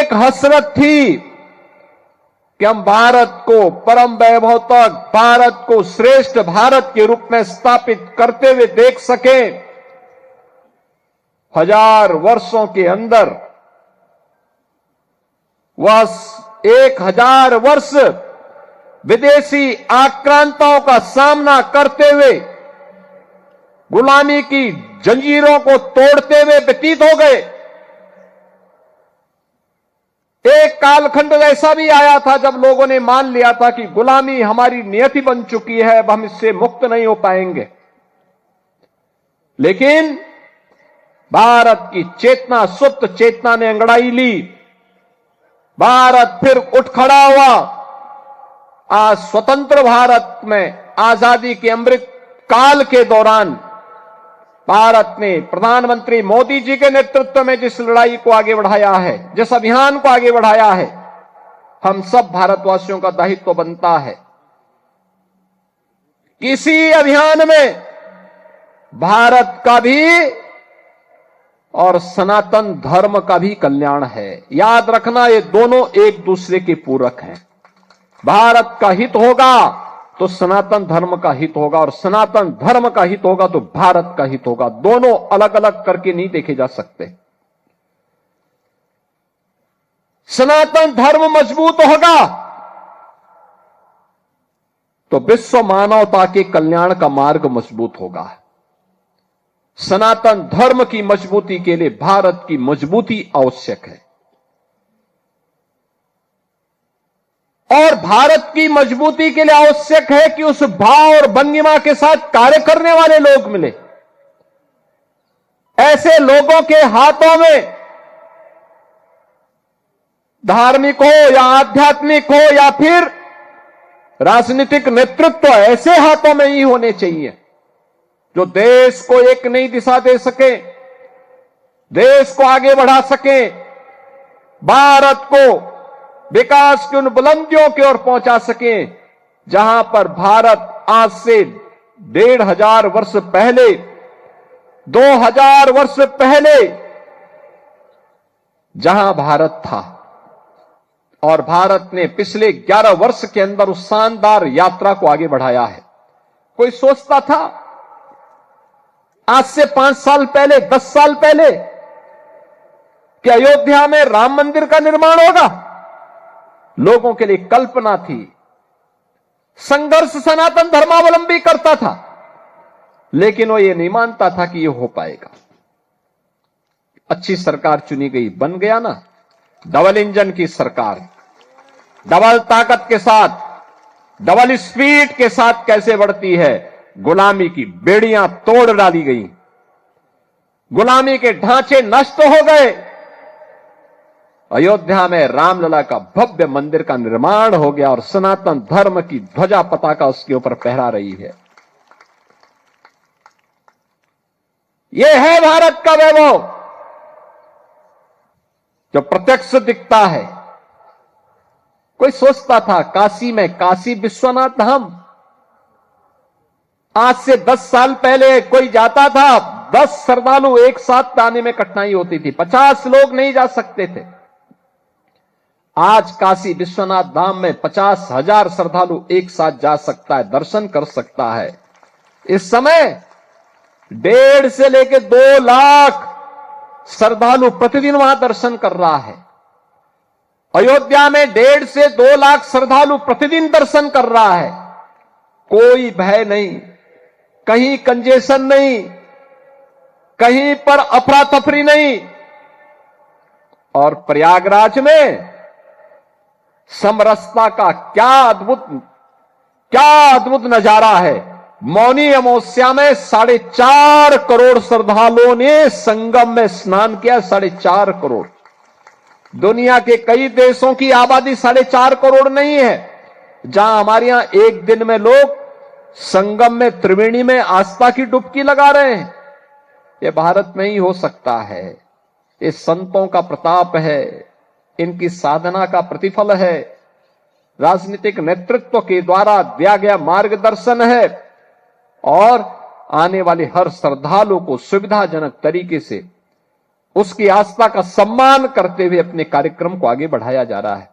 एक हसरत थी कि हम भारत को परम वैभव तक, भारत को श्रेष्ठ भारत के रूप में स्थापित करते हुए देख सके। 1000 वर्षों के अंदर वह 1000 वर्ष विदेशी आक्रांताओं का सामना करते हुए, गुलामी की जंजीरों को तोड़ते हुए व्यतीत हो गए। एक कालखंड ऐसा भी आया था जब लोगों ने मान लिया था कि गुलामी हमारी नियति बन चुकी है, अब हम इससे मुक्त नहीं हो पाएंगे। लेकिन भारत की चेतना, सुप्त चेतना ने अंगड़ाई ली। भारत फिर उठ खड़ा हुआ। आज स्वतंत्र भारत में आजादी के अमृत काल के दौरान भारत ने प्रधानमंत्री मोदी जी के नेतृत्व में जिस लड़ाई को आगे बढ़ाया है, जिस अभियान को आगे बढ़ाया है, हम सब भारतवासियों का दायित्व बनता है। किसी अभियान में भारत का भी और सनातन धर्म का भी कल्याण है। याद रखना, ये दोनों एक दूसरे के पूरक हैं। भारत का हित होगा तो सनातन धर्म का हित होगा, और सनातन धर्म का हित होगा तो भारत का हित होगा। दोनों अलग अलग करके नहीं देखे जा सकते। सनातन धर्म मजबूत होगा तो विश्व मानवता के कल्याण का मार्ग मजबूत होगा। सनातन धर्म की मजबूती के लिए भारत की मजबूती आवश्यक है, और भारत की मजबूती के लिए आवश्यक है कि उस भाव और भंगिमा के साथ कार्य करने वाले लोग मिले। ऐसे लोगों के हाथों में, धार्मिक हो या आध्यात्मिक हो या फिर राजनीतिक नेतृत्व, ऐसे हाथों में ही होने चाहिए जो देश को एक नई दिशा दे सके, देश को आगे बढ़ा सके, भारत को विकास की उन बुलंदियों की ओर पहुंचा सके जहां पर भारत आज से 1500 वर्ष पहले, 2000 वर्ष पहले जहां भारत था। और भारत ने पिछले 11 वर्ष के अंदर उस शानदार यात्रा को आगे बढ़ाया है। कोई सोचता था आज से 5 साल पहले, 10 साल पहले कि अयोध्या में राम मंदिर का निर्माण होगा? लोगों के लिए कल्पना थी। संघर्ष सनातन धर्मावलंबी करता था, लेकिन वो ये नहीं मानता था कि ये हो पाएगा। अच्छी सरकार चुनी गई, बन गया ना डबल इंजन की सरकार, डबल ताकत के साथ, डबल स्पीड के साथ कैसे बढ़ती है। गुलामी की बेड़ियां तोड़ डाली गई, गुलामी के ढांचे नष्ट हो गए। अयोध्या में रामलला का भव्य मंदिर का निर्माण हो गया और सनातन धर्म की ध्वजा पताका उसके ऊपर फहरा रही है। यह है भारत का वैभव जो प्रत्यक्ष दिखता है। कोई सोचता था काशी में, काशी विश्वनाथ धाम, आज से 10 साल पहले कोई जाता था, 10 श्रद्धालु एक साथ आने में कठिनाई होती थी, 50 लोग नहीं जा सकते थे। आज काशी विश्वनाथ धाम में 50,000 श्रद्धालु एक साथ जा सकता है, दर्शन कर सकता है। इस समय 1.5 से लेकर 2 लाख श्रद्धालु प्रतिदिन वहां दर्शन कर रहा है। अयोध्या में 1.5 से 2 लाख श्रद्धालु प्रतिदिन दर्शन कर रहा है। कोई भय नहीं, कहीं कंजेशन नहीं, कहीं पर अफरा तफरी नहीं। और प्रयागराज में समरसता का क्या अद्भुत नजारा है। मौनी अमावस्या में 4.5 करोड़ श्रद्धालुओं ने संगम में स्नान किया। 4.5 करोड़। दुनिया के कई देशों की आबादी 4.5 करोड़ नहीं है, जहां हमारे यहां एक दिन में लोग संगम में, त्रिवेणी में आस्था की डुबकी लगा रहे हैं। यह भारत में ही हो सकता है। ये संतों का प्रताप है, इनकी साधना का प्रतिफल है, राजनीतिक नेतृत्व के द्वारा दिया गया मार्गदर्शन है, और आने वाले हर श्रद्धालु को सुविधाजनक तरीके से उसकी आस्था का सम्मान करते हुए अपने कार्यक्रम को आगे बढ़ाया जा रहा है।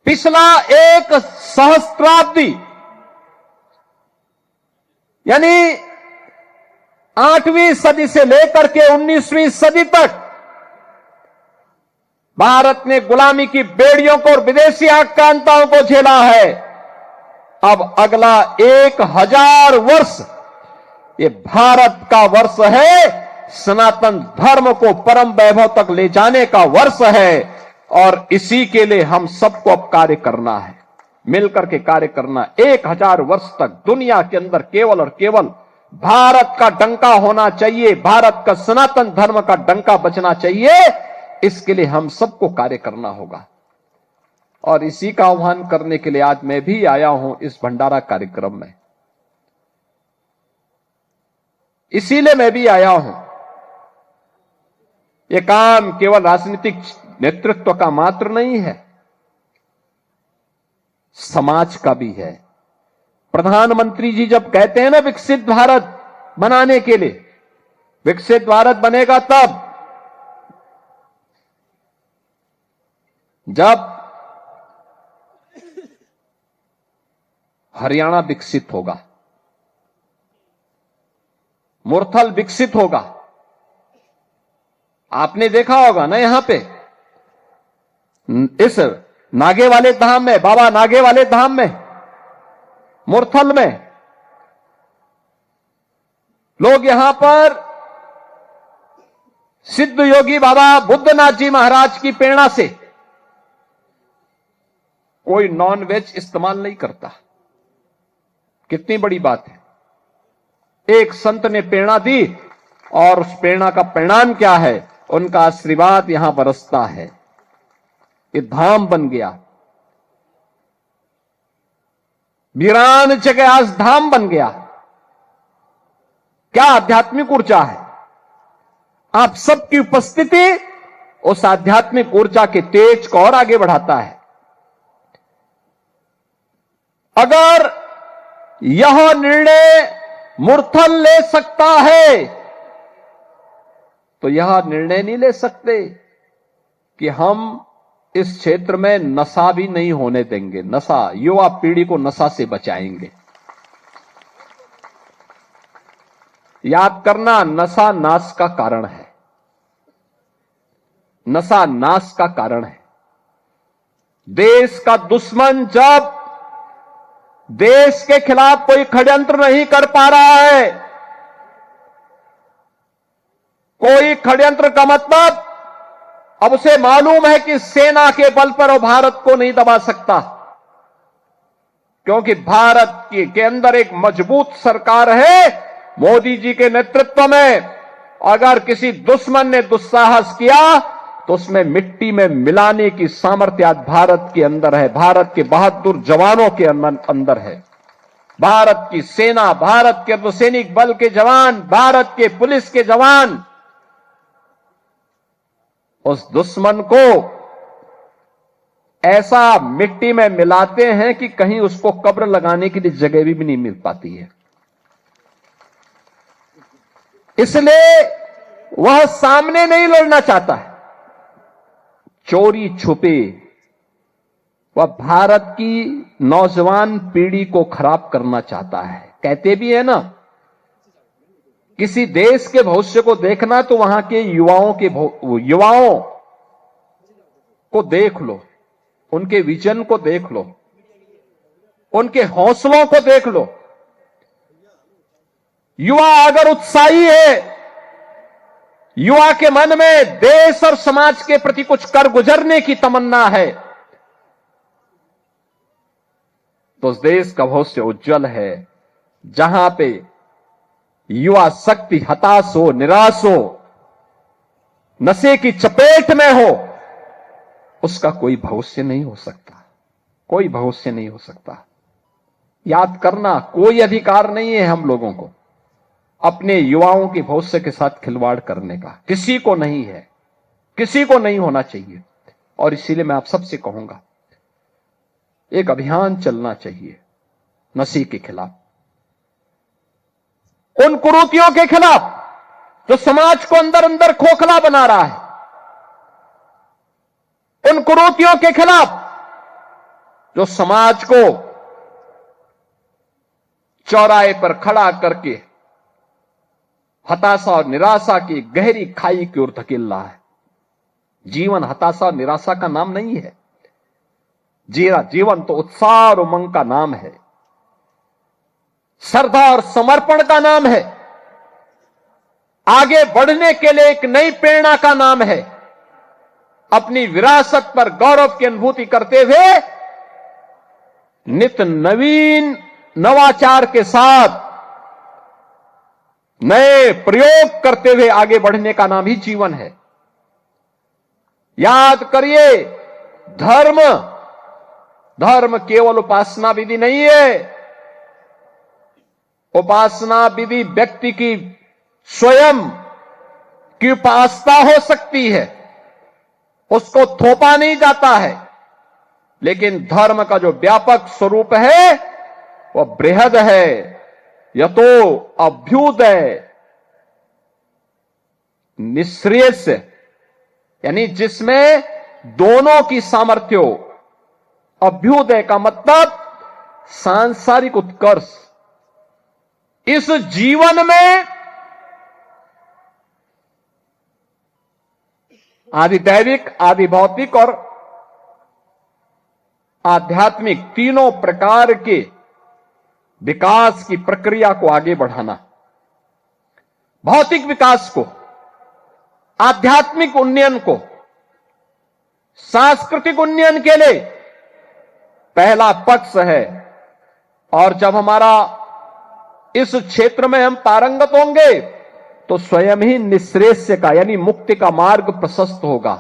पिछला एक सहस्त्राब्दी यानी 8वीं सदी से लेकर के 19वीं सदी तक भारत ने गुलामी की बेड़ियों को और विदेशी आक्रांताओं को झेला है। अब अगला 1000 वर्ष ये भारत का वर्ष है, सनातन धर्म को परम वैभव तक ले जाने का वर्ष है और इसी के लिए हम सबको अब कार्य करना है, मिलकर के कार्य करना। 1000 वर्ष तक दुनिया के अंदर केवल और केवल भारत का डंका होना चाहिए, भारत का सनातन धर्म का डंका बचना चाहिए। इसके लिए हम सबको कार्य करना होगा और इसी का आह्वान करने के लिए आज मैं भी आया हूं इस भंडारा कार्यक्रम में। इसीलिए मैं भी आया हूं। यह काम केवल राजनीतिक नेतृत्व का मात्र नहीं है, समाज का भी है। प्रधानमंत्री जी जब कहते हैं ना विकसित भारत बनाने के लिए, विकसित भारत बनेगा तब जब हरियाणा विकसित होगा, मुरथल विकसित होगा। आपने देखा होगा ना यहां पे इस नागे वाले धाम में, बाबा नागे वाले धाम में, मुरथल में लोग यहां पर सिद्ध योगी बाबा बुद्धनाथ जी महाराज की प्रेरणा से कोई नॉन वेज इस्तेमाल नहीं करता। कितनी बड़ी बात है। एक संत ने प्रेरणा दी और उस प्रेरणा का परिणाम क्या है? उनका आशीर्वाद यहां बरसता है। ये धाम बन गया, वीरान जगह आज धाम बन गया। क्या आध्यात्मिक ऊर्जा है। आप सबकी उपस्थिति उस आध्यात्मिक ऊर्जा के तेज को और आगे बढ़ाता है। अगर यह निर्णय मुरथल ले सकता है तो यह निर्णय नहीं ले सकते कि हम इस क्षेत्र में नशा भी नहीं होने देंगे। नशा, युवा पीढ़ी को नशा से बचाएंगे। याद करना, नशा नाश का कारण है। नशा नाश का कारण है। देश का दुश्मन जब देश के खिलाफ कोई षड्यंत्र नहीं कर पा रहा है, कोई षड्यंत्र का मतलब अब उसे मालूम है कि सेना के बल पर वो भारत को नहीं दबा सकता, क्योंकि भारत के अंदर एक मजबूत सरकार है मोदी जी के नेतृत्व में। अगर किसी दुश्मन ने दुस्साहस किया तो उसमें मिट्टी में मिलाने की सामर्थ्य आज भारत के अंदर है, भारत के बहादुर जवानों के अंदर है। भारत की सेना, भारत के अर्धसैनिक बल के जवान, भारत के पुलिस के जवान उस दुश्मन को ऐसा मिट्टी में मिलाते हैं कि कहीं उसको कब्र लगाने के लिए जगह भी नहीं मिल पाती है। इसलिए वह सामने नहीं लड़ना चाहता है, चोरी छुपे वह भारत की नौजवान पीढ़ी को खराब करना चाहता है। कहते भी है ना, किसी देश के भविष्य को देखना तो वहां के युवाओं को देख लो, उनके विजन को देख लो, उनके हौसलों को देख लो। युवा अगर उत्साही है, युवा के मन में देश और समाज के प्रति कुछ कर गुजरने की तमन्ना है, तो उस देश का भविष्य उज्जवल है। जहां पे युवा शक्ति हताश हो, निराश हो, नशे की चपेट में हो, उसका कोई भविष्य नहीं हो सकता, कोई भविष्य नहीं हो सकता। याद करना, कोई अधिकार नहीं है हम लोगों को अपने युवाओं के भविष्य के साथ खिलवाड़ करने का। किसी को नहीं है, किसी को नहीं होना चाहिए। और इसीलिए मैं आप सबसे कहूंगा, एक अभियान चलना चाहिए नशे के खिलाफ, उन कुरीतियों के खिलाफ, जो समाज को अंदर अंदर खोखला बना रहा है, उन कुरीतियों के खिलाफ जो समाज को चौराहे पर खड़ा करके हताशा और निराशा की गहरी खाई की ओर धकेल रहा है। जीवन हताशा और निराशा का नाम नहीं है। जीवन तो उत्साह और उमंग का नाम है, श्रद्धा और समर्पण का नाम है, आगे बढ़ने के लिए एक नई प्रेरणा का नाम है। अपनी विरासत पर गौरव की अनुभूति करते हुए नित्य नवीन नवाचार के साथ नए प्रयोग करते हुए आगे बढ़ने का नाम ही जीवन है। याद करिए, धर्म केवल उपासना विधि नहीं है। उपासना विधि व्यक्ति की स्वयं की उपासना हो सकती है, उसको थोपा नहीं जाता है, लेकिन धर्म का जो व्यापक स्वरूप है वह बृहद है, यतो अभ्युदय निःश्रेयस्य, यानी जिसमें दोनों की सामर्थ्य हो। अभ्युदय का मतलब सांसारिक उत्कर्ष। इस जीवन में आदि दैविक, आदि भौतिक और आध्यात्मिक तीनों प्रकार के विकास की प्रक्रिया को आगे बढ़ाना। भौतिक विकास को, आध्यात्मिक उन्नयन को, सांस्कृतिक उन्नयन के लिए पहला पक्ष है। और जब हमारा इस क्षेत्र में हम पारंगत होंगे तो स्वयं ही निःश्रेयस्य का यानी मुक्ति का मार्ग प्रशस्त होगा।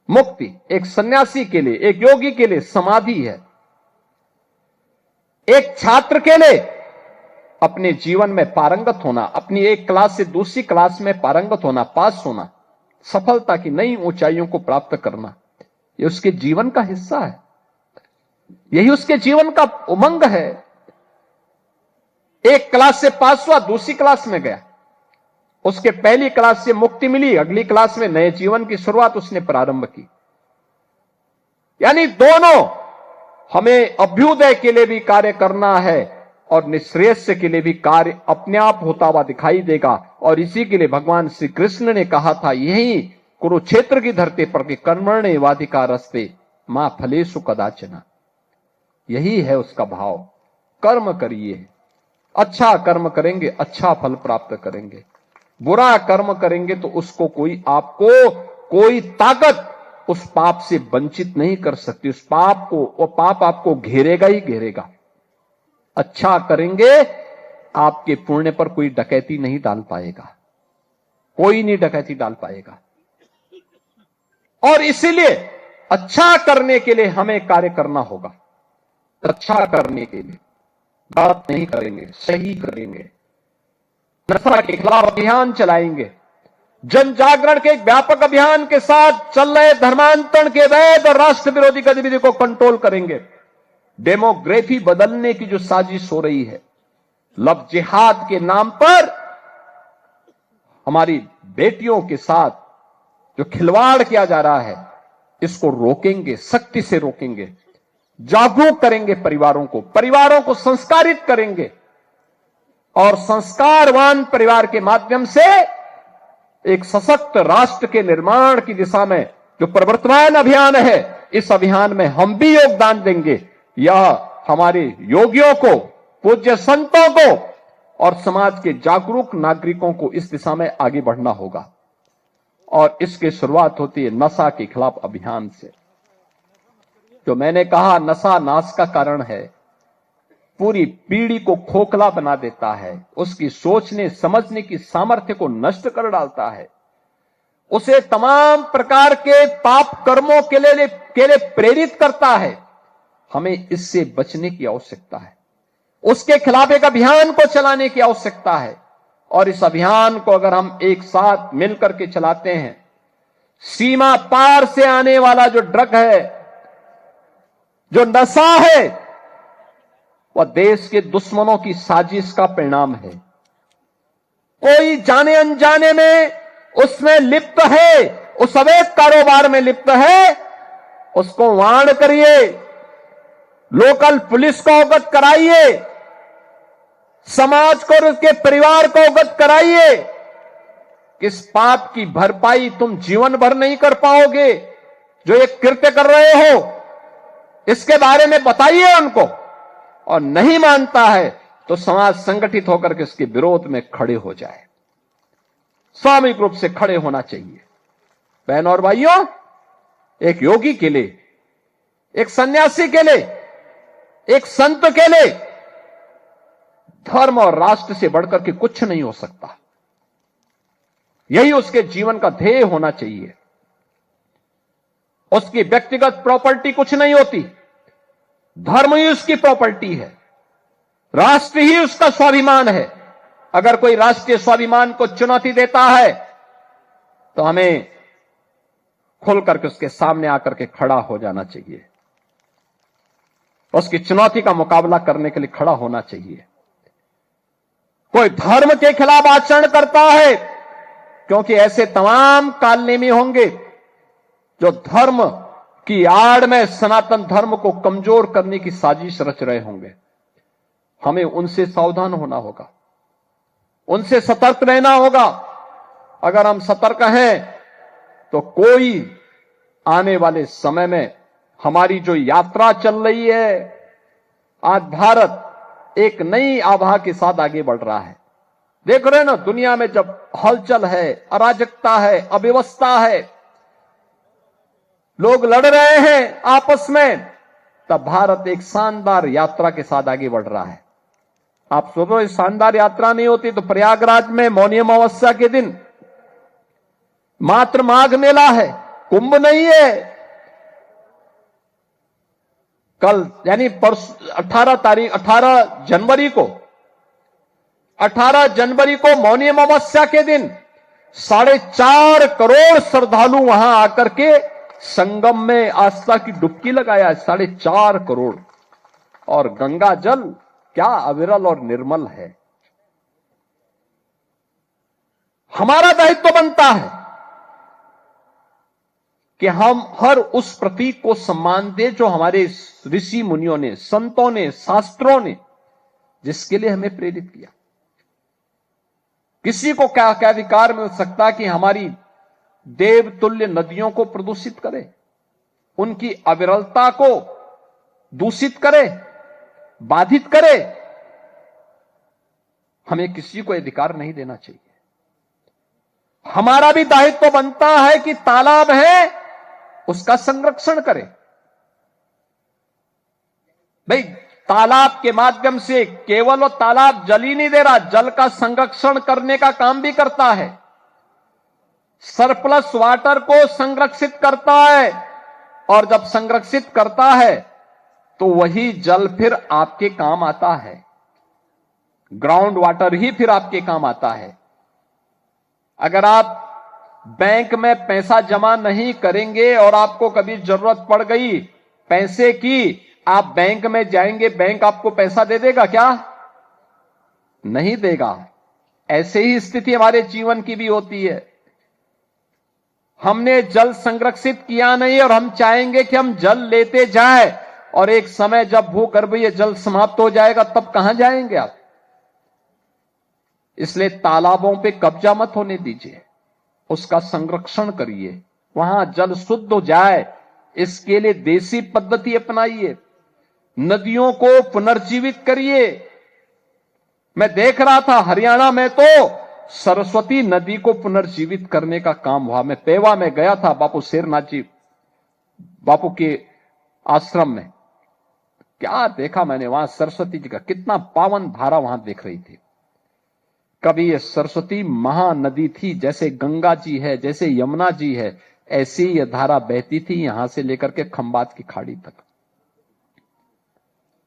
मुक्ति एक सन्यासी के लिए, एक योगी के लिए समाधि है। एक छात्र के लिए अपने जीवन में पारंगत होना, अपनी एक क्लास से दूसरी क्लास में पारंगत होना, पास होना, सफलता की नई ऊंचाइयों को प्राप्त करना, यह उसके जीवन का हिस्सा है। यही उसके जीवन का उमंग है। एक क्लास से पास हुआ, दूसरी क्लास में गया, उसके पहली क्लास से मुक्ति मिली, अगली क्लास में नए जीवन की शुरुआत उसने प्रारंभ की। यानी दोनों, हमें अभ्युदय के लिए भी कार्य करना है और निःश्रेयस्य के लिए भी कार्य अपने आप होता हुआ दिखाई देगा। और इसी के लिए भगवान श्री कृष्ण ने कहा था, यही कुरुक्षेत्र की धरती पर कि कर्मण्येवाधिकारस्ते मां फलेषु कदाचन। यही है उसका भाव। कर्म करिए, अच्छा कर्म करेंगे अच्छा फल प्राप्त करेंगे, बुरा कर्म करेंगे तो उसको आपको कोई ताकत उस पाप से वंचित नहीं कर सकती। उस पाप को, वो पाप आपको घेरेगा ही घेरेगा। अच्छा करेंगे, आपके पुण्य पर कोई डकैती नहीं डाल पाएगा, कोई नहीं डकैती डाल पाएगा। और इसीलिए अच्छा करने के लिए हमें कार्य करना होगा। अच्छा करने के लिए गलत नहीं करेंगे, सही करेंगे, नशा के खिलाफ अभियान चलाएंगे, जन जागरण के एक व्यापक अभियान के साथ चल रहे धर्मांतरण के वैध और राष्ट्र विरोधी गतिविधि को कंट्रोल करेंगे। डेमोग्राफी बदलने की जो साजिश हो रही है, लव जिहाद के नाम पर हमारी बेटियों के साथ जो खिलवाड़ किया जा रहा है, इसको रोकेंगे, सख्ती से रोकेंगे, जागरूक करेंगे परिवारों को संस्कारित करेंगे और संस्कारवान परिवार के माध्यम से एक सशक्त राष्ट्र के निर्माण की दिशा में जो प्रवर्तमान अभियान है, इस अभियान में हम भी योगदान देंगे। यह हमारे योगियों को, पूज्य संतों को और समाज के जागरूक नागरिकों को इस दिशा में आगे बढ़ना होगा। और इसकी शुरुआत होती है नशा के खिलाफ अभियान से। जो मैंने कहा, नशा नाश का कारण है, पूरी पीढ़ी को खोखला बना देता है, उसकी सोचने समझने की सामर्थ्य को नष्ट कर डालता है, उसे तमाम प्रकार के पाप कर्मों के लिए प्रेरित करता है। हमें इससे बचने की आवश्यकता है, उसके खिलाफ एक अभियान को चलाने की आवश्यकता है। और इस अभियान को अगर हम एक साथ मिलकर के चलाते हैं, सीमा पार से आने वाला जो ड्रग है, जो नशा है, वह देश के दुश्मनों की साजिश का परिणाम है। कोई जाने अनजाने में उसमें लिप्त है, उस अवैध कारोबार में लिप्त है, उसको वार्न करिए, लोकल पुलिस को अवगत कराइए, समाज को और उसके परिवार को अवगत कराइए कि इस पाप की भरपाई तुम जीवन भर नहीं कर पाओगे। जो एक कृत्य कर रहे हो इसके बारे में बताइए उनको, और नहीं मानता है तो समाज संगठित होकर के इसके विरोध में खड़े हो जाए, सामूहिक रूप से खड़े होना चाहिए। बहनों और भाइयों, एक योगी के लिए, एक सन्यासी के लिए, एक संत के लिए धर्म और राष्ट्र से बढ़कर के कुछ नहीं हो सकता। यही उसके जीवन का ध्येय होना चाहिए। उसकी व्यक्तिगत प्रॉपर्टी कुछ नहीं होती, धर्म ही उसकी प्रॉपर्टी है, राष्ट्र ही उसका स्वाभिमान है। अगर कोई राष्ट्रीय स्वाभिमान को चुनौती देता है तो हमें खुल करके उसके सामने आकर के खड़ा हो जाना चाहिए, उसकी चुनौती का मुकाबला करने के लिए खड़ा होना चाहिए। कोई धर्म के खिलाफ आचरण करता है, क्योंकि ऐसे तमाम कालनेमी होंगे जो धर्म की आड़ में सनातन धर्म को कमजोर करने की साजिश रच रहे होंगे। हमें उनसे सावधान होना होगा, उनसे सतर्क रहना होगा। अगर हम सतर्क हैं तो कोई आने वाले समय में हमारी जो यात्रा चल रही है, आज भारत एक नई आभा के साथ आगे बढ़ रहा है। देख रहे हैं ना, दुनिया में जब हलचल है, अराजकता है, अव्यवस्था है, लोग लड़ रहे हैं आपस में, तब भारत एक शानदार यात्रा के साथ आगे बढ़ रहा है। आप सोचो, इस शानदार यात्रा नहीं होती तो प्रयागराज में मौनी अमावस्या के दिन मात्र माघ मेला है, कुंभ नहीं है। कल यानी 18 जनवरी को मौनी अमावस्या के दिन 4.5 करोड़ श्रद्धालु वहां आकर के संगम में आस्था की डुबकी लगाया है। 4.5 करोड़। और गंगा जल क्या अविरल और निर्मल है। हमारा दायित्व बनता है कि हम हर उस प्रतीक को सम्मान दें जो हमारे ऋषि मुनियों ने, संतों ने, शास्त्रों ने जिसके लिए हमें प्रेरित किया। किसी को क्या अधिकार मिल सकता कि हमारी देवतुल्य नदियों को प्रदूषित करे, उनकी अविरलता को दूषित करे, बाधित करे। हमें किसी को अधिकार नहीं देना चाहिए। हमारा भी दायित्व बनता है कि तालाब है उसका संरक्षण करें। भाई, तालाब के माध्यम से केवल वो तालाब जल ही नहीं दे रहा, जल का संरक्षण करने का काम भी करता है, सरप्लस वाटर को संरक्षित करता है। और जब संरक्षित करता है तो वही जल फिर आपके काम आता है, ग्राउंड वाटर ही फिर आपके काम आता है। अगर आप बैंक में पैसा जमा नहीं करेंगे और आपको कभी जरूरत पड़ गई पैसे की, आप बैंक में जाएंगे, बैंक आपको पैसा दे देगा क्या? नहीं देगा। ऐसे ही स्थिति हमारे जीवन की भी होती है। हमने जल संरक्षित किया नहीं और हम चाहेंगे कि हम जल लेते जाएं, और एक समय जब भूगर्भीय जल समाप्त हो जाएगा तब कहां जाएंगे आप? इसलिए तालाबों पे कब्जा मत होने दीजिए, उसका संरक्षण करिए, वहां जल शुद्ध हो जाए, इसके लिए देसी पद्धति अपनाइए, नदियों को पुनर्जीवित करिए। मैं देख रहा था हरियाणा में तो सरस्वती नदी को पुनर्जीवित करने का काम हुआ। मैं पेवा में गया था, बापू शेरनाथ जी बापू के आश्रम में। क्या देखा मैंने वहां, सरस्वती जी का कितना पावन धारा वहां देख रही थी। कभी ये सरस्वती महानदी थी, जैसे गंगा जी है, जैसे यमुना जी है, ऐसी ये धारा बहती थी यहां से लेकर के खंबात की खाड़ी तक,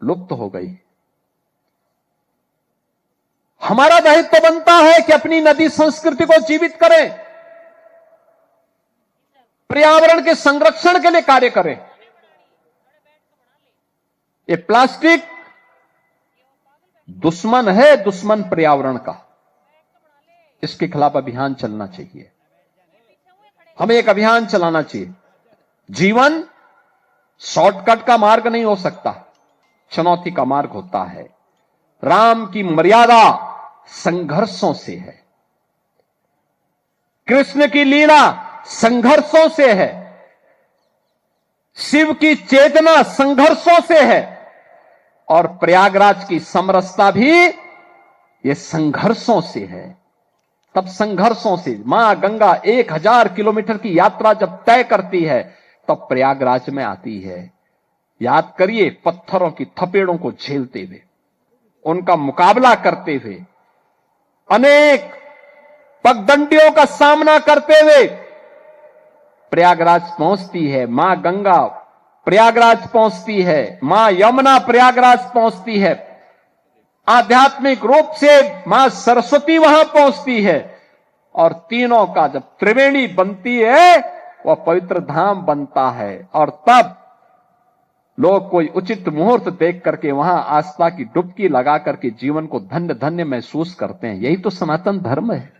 लुप्त हो गई। हमारा दायित्व बनता है कि अपनी नदी संस्कृति को जीवित करें, पर्यावरण के संरक्षण के लिए कार्य करें। ये प्लास्टिक दुश्मन है, दुश्मन पर्यावरण का। इसके खिलाफ अभियान चलना चाहिए। हमें एक अभियान चलाना चाहिए। जीवन शॉर्टकट का मार्ग नहीं हो सकता, चुनौती का मार्ग होता है। राम की मर्यादा संघर्षों से है, कृष्ण की लीला संघर्षों से है, शिव की चेतना संघर्षों से है, और प्रयागराज की समरसता भी ये संघर्षों से है। तब संघर्षों से मां गंगा 1000 किलोमीटर की यात्रा जब तय करती है तब प्रयागराज में आती है। याद करिए, पत्थरों की थपेड़ों को झेलते हुए, उनका मुकाबला करते हुए, अनेक पगडंडियों का सामना करते हुए प्रयागराज पहुंचती है। मां गंगा प्रयागराज पहुंचती है, मां यमुना प्रयागराज पहुंचती है, आध्यात्मिक रूप से मां सरस्वती वहां पहुंचती है, और तीनों का जब त्रिवेणी बनती है वह पवित्र धाम बनता है। और तब लोग कोई उचित मुहूर्त देख करके वहां आस्था की डुबकी लगा करके जीवन को धन्य धन्य महसूस करते हैं। यही तो सनातन धर्म है,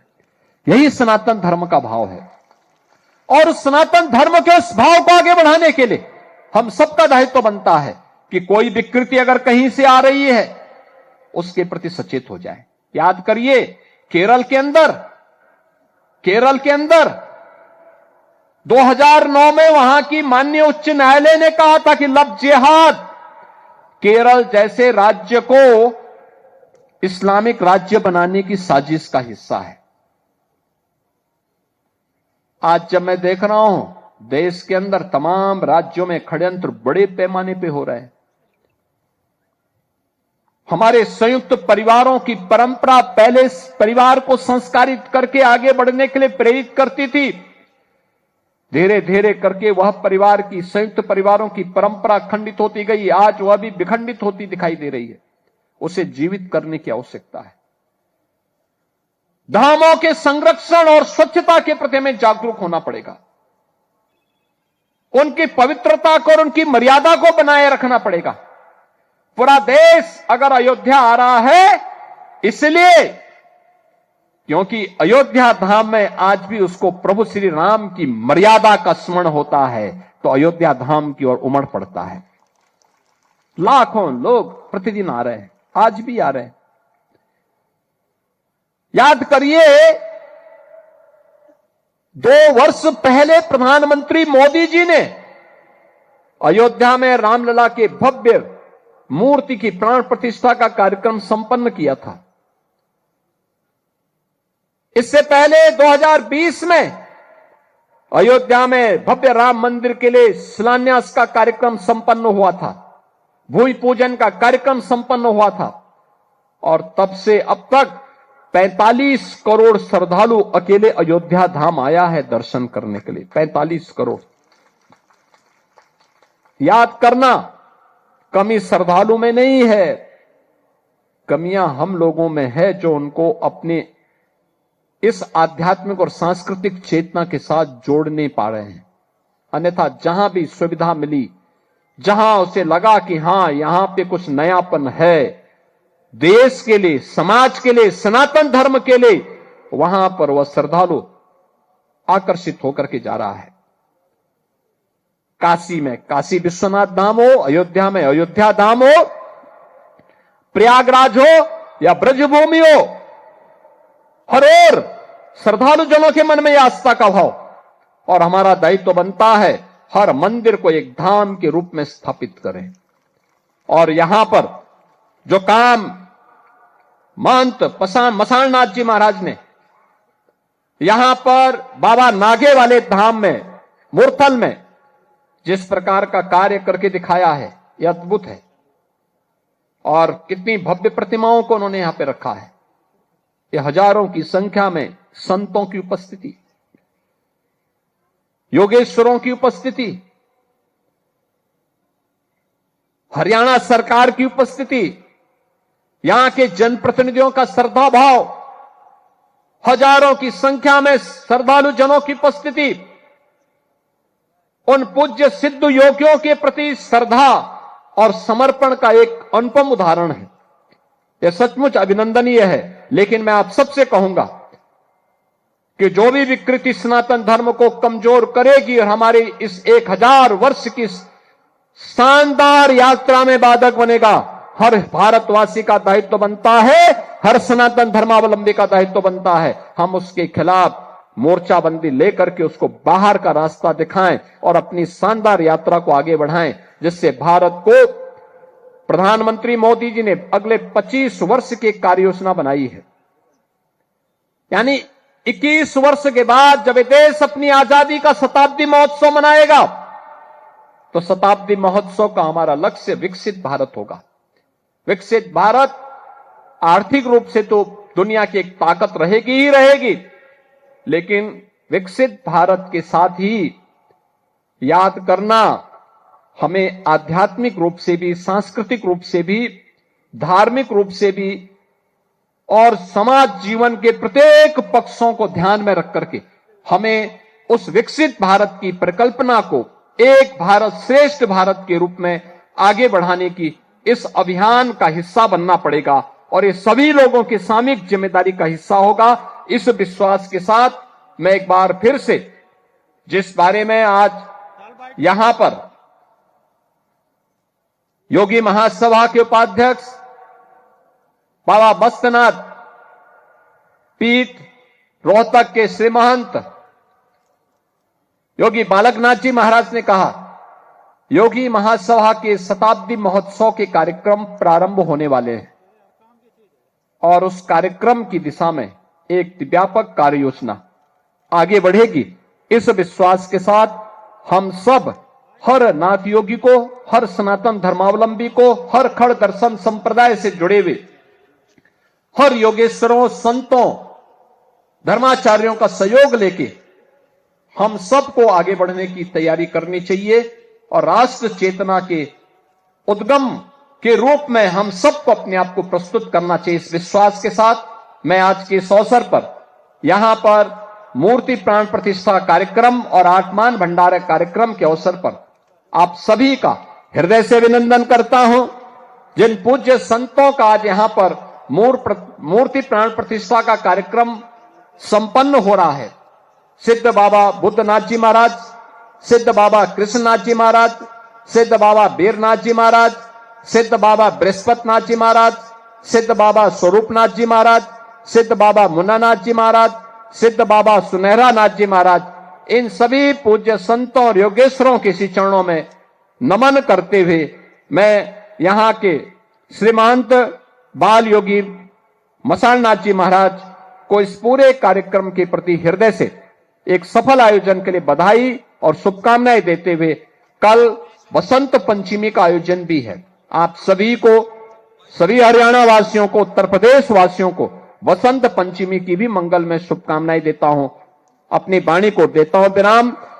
यही सनातन धर्म का भाव है। और सनातन धर्म के इस भाव को आगे बढ़ाने के लिए हम सबका दायित्व बनता है कि कोई विकृति अगर कहीं से आ रही है उसके प्रति सचेत हो जाए। याद करिए, केरल के अंदर 2009 में वहां की माननीय उच्च न्यायालय ने कहा था कि लव जिहाद केरल जैसे राज्य को इस्लामिक राज्य बनाने की साजिश का हिस्सा है। आज जब मैं देख रहा हूं देश के अंदर तमाम राज्यों में षड्यंत्र बड़े पैमाने पे हो रहे हैं। हमारे संयुक्त परिवारों की परंपरा पहले परिवार को संस्कारित करके आगे बढ़ने के लिए प्रेरित करती थी। धीरे धीरे करके वह परिवार की, संयुक्त परिवारों की परंपरा खंडित होती गई। आज वह भी विखंडित होती दिखाई दे रही है। उसे जीवित करने की आवश्यकता है। धामों के संरक्षण और स्वच्छता के प्रति हमें जागरूक होना पड़ेगा। उनकी पवित्रता को और उनकी मर्यादा को बनाए रखना पड़ेगा। पूरा देश अगर अयोध्या आ रहा है इसलिए क्योंकि अयोध्या धाम में आज भी उसको प्रभु श्री राम की मर्यादा का स्मरण होता है, तो अयोध्या धाम की ओर उमड़ पड़ता है। लाखों लोग प्रतिदिन आ रहे हैं, आज भी आ रहे हैं। याद करिए, 2 वर्ष पहले प्रधानमंत्री मोदी जी ने अयोध्या में रामलला के भव्य मूर्ति की प्राण प्रतिष्ठा का कार्यक्रम संपन्न किया था। इससे पहले 2020 में अयोध्या में भव्य राम मंदिर के लिए शिलान्यास का कार्यक्रम संपन्न हुआ था, भूमि पूजन का कार्यक्रम संपन्न हुआ था, और तब से अब तक 45 करोड़ श्रद्धालु अकेले अयोध्या धाम आया है दर्शन करने के लिए। 45 करोड़। याद करना, कमी श्रद्धालु में नहीं है, कमियां हम लोगों में है जो उनको अपने इस आध्यात्मिक और सांस्कृतिक चेतना के साथ जोड़ नहीं पा रहे हैं। अन्यथा जहां भी सुविधा मिली, जहां उसे लगा कि हां यहां पे कुछ नयापन है देश के लिए, समाज के लिए, सनातन धर्म के लिए, वहां पर वह श्रद्धालु आकर्षित होकर के जा रहा है। काशी में काशी विश्वनाथ धाम हो, अयोध्या में अयोध्या धाम हो, प्रयागराज हो या ब्रजभूमि हो, हर ओर श्रद्धालु जनों के मन में आस्था का भाव, और हमारा दायित्व बनता है हर मंदिर को एक धाम के रूप में स्थापित करें। और यहां पर जो काम महंत मसाणनाथ जी महाराज ने यहां पर बाबा नागे वाले धाम में, मुरथल में जिस प्रकार का कार्य करके दिखाया है, यह अद्भुत है। और कितनी भव्य प्रतिमाओं को उन्होंने यहां पे रखा है। ये हजारों की संख्या में संतों की उपस्थिति, योगेश्वरों की उपस्थिति, हरियाणा सरकार की उपस्थिति, यहां के जनप्रतिनिधियों का श्रद्धा भाव, हजारों की संख्या में श्रद्धालु जनों की उपस्थिति, उन पूज्य सिद्ध योगियों के प्रति श्रद्धा और समर्पण का एक अनुपम उदाहरण है। यह सचमुच अभिनंदनीय है। लेकिन मैं आप सबसे कहूंगा, कि जो भी विकृति सनातन धर्म को कमजोर करेगी और हमारी इस 1000 वर्ष की शानदार यात्रा में बाधक बनेगा, हर भारतवासी का दायित्व बनता है, हर सनातन धर्मावलंबी का दायित्व बनता है, हम उसके खिलाफ मोर्चाबंदी लेकर के उसको बाहर का रास्ता दिखाएं और अपनी शानदार यात्रा को आगे बढ़ाएं, जिससे भारत को प्रधानमंत्री मोदी जी ने अगले 25 वर्ष की कार्य योजना बनाई है। यानी 21 वर्ष के बाद जब देश अपनी आजादी का शताब्दी महोत्सव मनाएगा, तो शताब्दी महोत्सव का हमारा लक्ष्य विकसित भारत होगा। विकसित भारत आर्थिक रूप से तो दुनिया की एक ताकत रहेगी ही रहेगी, लेकिन विकसित भारत के साथ ही याद करना हमें आध्यात्मिक रूप से भी, सांस्कृतिक रूप से भी, धार्मिक रूप से भी और समाज जीवन के प्रत्येक पक्षों को ध्यान में रख करके हमें उस विकसित भारत की परिकल्पना को एक भारत श्रेष्ठ भारत के रूप में आगे बढ़ाने की इस अभियान का हिस्सा बनना पड़ेगा और ये सभी लोगों की सामूहिक जिम्मेदारी का हिस्सा होगा। इस विश्वास के साथ मैं एक बार फिर से जिस बारे में आज यहां पर योगी महासभा के उपाध्यक्ष बाबा बस्तनाथ पीठ रोहतक के श्री महंत योगी बालकनाथ जी महाराज ने कहा, योगी महासभा के शताब्दी महोत्सव के कार्यक्रम प्रारंभ होने वाले हैं और उस कार्यक्रम की दिशा में एक व्यापक कार्य योजना आगे बढ़ेगी। इस विश्वास के साथ हम सब हर नाथ योगी को, हर सनातन धर्मावलंबी को, हर खड़ दर्शन संप्रदाय से जुड़े हुए हर योगेश्वरों, संतों, धर्माचार्यों का सहयोग लेके हम सबको आगे बढ़ने की तैयारी करनी चाहिए और राष्ट्र चेतना के उद्गम के रूप में हम सबको अपने आप को प्रस्तुत करना चाहिए। इस विश्वास के साथ मैं आज के इस अवसर पर यहां पर मूर्ति प्राण प्रतिष्ठा कार्यक्रम और आत्मान भंडार कार्यक्रम के अवसर पर आप सभी का हृदय से अभिनंदन करता हूं। जिन पूज्य संतों का आज यहां पर मूर्ति प्राण प्रतिष्ठा का कार्यक्रम संपन्न हो रहा है, सिद्ध बाबा बुद्धनाथ जी महाराज, सिद्ध बाबा कृष्णनाथ जी महाराज, सिद्ध बाबा बीरनाथ जी महाराज, सिद्ध बाबा बृहस्पतिनाथ जी महाराज, सिद्ध बाबा स्वरूपनाथ जी महाराज, सिद्ध बाबा मुन्नानाथ जी महाराज, सिद्ध बाबा सुनहरा नाथ जी महाराज, इन सभी पूज्य संतों और योगेश्वरों के श्री चरणों में नमन करते हुए मैं यहां के श्रीमंत बाल योगी मसालनाथ जी महाराज को इस पूरे कार्यक्रम के प्रति हृदय से एक सफल आयोजन के लिए बधाई और शुभकामनाएं देते हुए कल बसंत पंचमी का आयोजन भी है। आप सभी को, सभी हरियाणा वासियों को, उत्तर प्रदेश वासियों को बसंत पंचमी की भी मंगलमय शुभकामनाएं देता हूं। अपनी वाणी को देता हूं विराम।